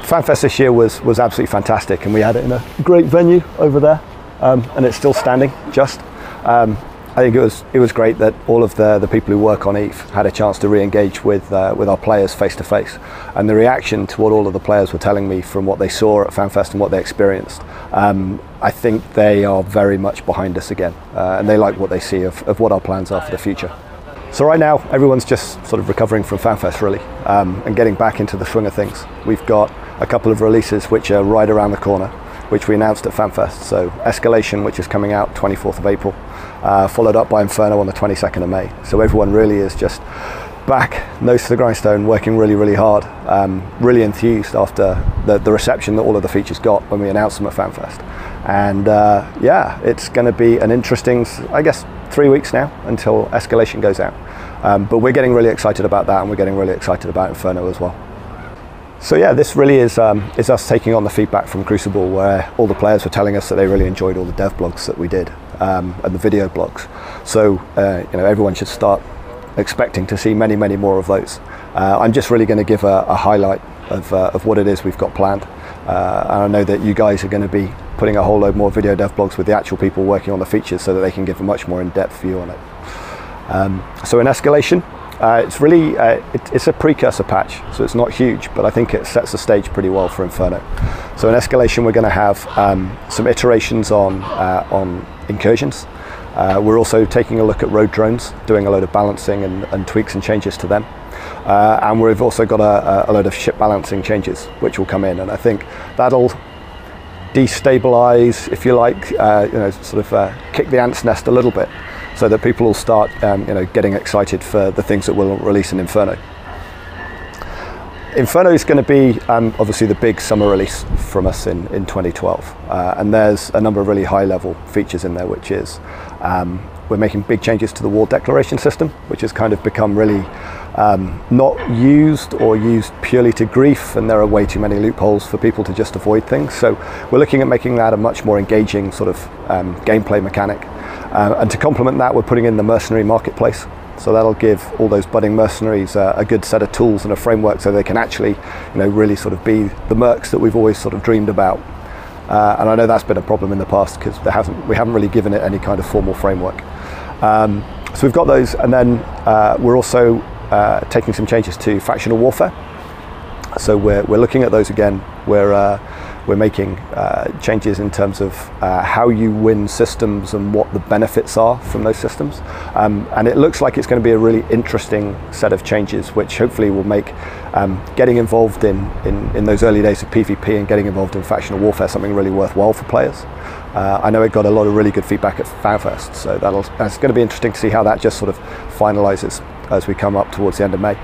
FanFest this year was absolutely fantastic, and we had it in a great venue over there, and it's still standing. I think it was great that all of the people who work on EVE had a chance to re-engage with our players face to face, and the reaction to what all of the players were telling me from what they saw at FanFest and what they experienced. I think they are very much behind us again, and they like what they see of what our plans are for the future. So right now, everyone's just sort of recovering from FanFest really, and getting back into the swing of things. We've got a couple of releases which are right around the corner, which we announced at FanFest. So Escalation, which is coming out 24th of April, followed up by Inferno on the 22nd of May. So everyone really is just back, nose to the grindstone, working really, really hard, really enthused after the reception that all of the features got when we announced them at FanFest. And yeah, it's going to be an interesting, I guess, 3 weeks now until Escalation goes out. But we're getting really excited about that, and we're getting really excited about Inferno as well. So yeah, this really is us taking on the feedback from Crucible, where all the players were telling us that they really enjoyed all the dev blogs that we did, and the video blogs. So you know, everyone should start expecting to see many, many more of those. I'm just really going to give a highlight of what it is we've got planned. And I know that you guys are going to be putting a whole load more video dev blogs with the actual people working on the features, so that they can give a much more in-depth view on it. So in Escalation, it's really it's a precursor patch, so it's not huge, but I think it sets the stage pretty well for Inferno. So in Escalation, we're going to have some iterations on incursions. We're also taking a look at road drones, doing a load of balancing and tweaks and changes to them. And we've also got a load of ship balancing changes which will come in, and I think that'll destabilize, if you like, you know, sort of kick the ant's nest a little bit, so that people will start you know, getting excited for the things that we'll release in Inferno. Inferno is going to be obviously the big summer release from us in 2012, and there's a number of really high level features in there, which is we're making big changes to the war declaration system, which has kind of become really not used, or used purely to grief, and there are way too many loopholes for people to just avoid things. So we're looking at making that a much more engaging sort of gameplay mechanic, and to complement that, we're putting in the mercenary marketplace. So that'll give all those budding mercenaries a good set of tools and a framework, so they can actually, you know, really sort of be the mercs that we've always sort of dreamed about. And I know that's been a problem in the past, because we haven't really given it any kind of formal framework. So we've got those, and then we're also taking some changes to factional warfare. So we're looking at those again. We're making changes in terms of how you win systems and what the benefits are from those systems. And it looks like it's going to be a really interesting set of changes, which hopefully will make getting involved in those early days of PvP and getting involved in factional warfare something really worthwhile for players. I know it got a lot of really good feedback at FanFest, so that's going to be interesting to see how that just sort of finalizes as we come up towards the end of May.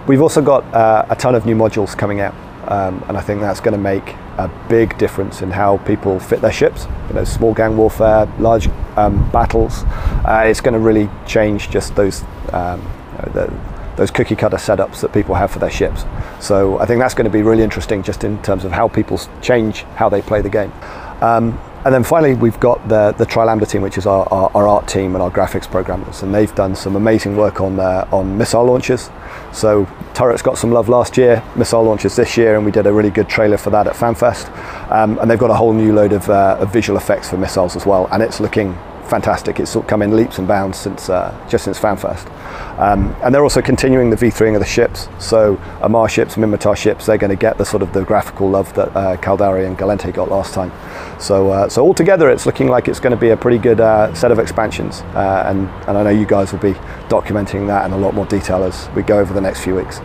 We've also got a ton of new modules coming out, and I think that's going to make a big difference in how people fit their ships. You know, small gang warfare, large battles. It's going to really change just those cookie cutter setups that people have for their ships. So I think that's going to be really interesting, just in terms of how people change how they play the game. And then finally, we've got the Trilambda team, which is our art team and our graphics programmers, and they've done some amazing work on missile launchers. So turrets got some love last year, missile launchers this year, and we did a really good trailer for that at FanFest. And they've got a whole new load of visual effects for missiles as well, and it's looking fantastic. It's come in leaps and bounds since just since FanFest. And they're also continuing the V3ing of the ships. So Amar ships, Minmatar ships, they're going to get the sort of the graphical love that Caldari and Galente got last time. So altogether, it's looking like it's going to be a pretty good set of expansions. And I know you guys will be documenting that in a lot more detail as we go over the next few weeks.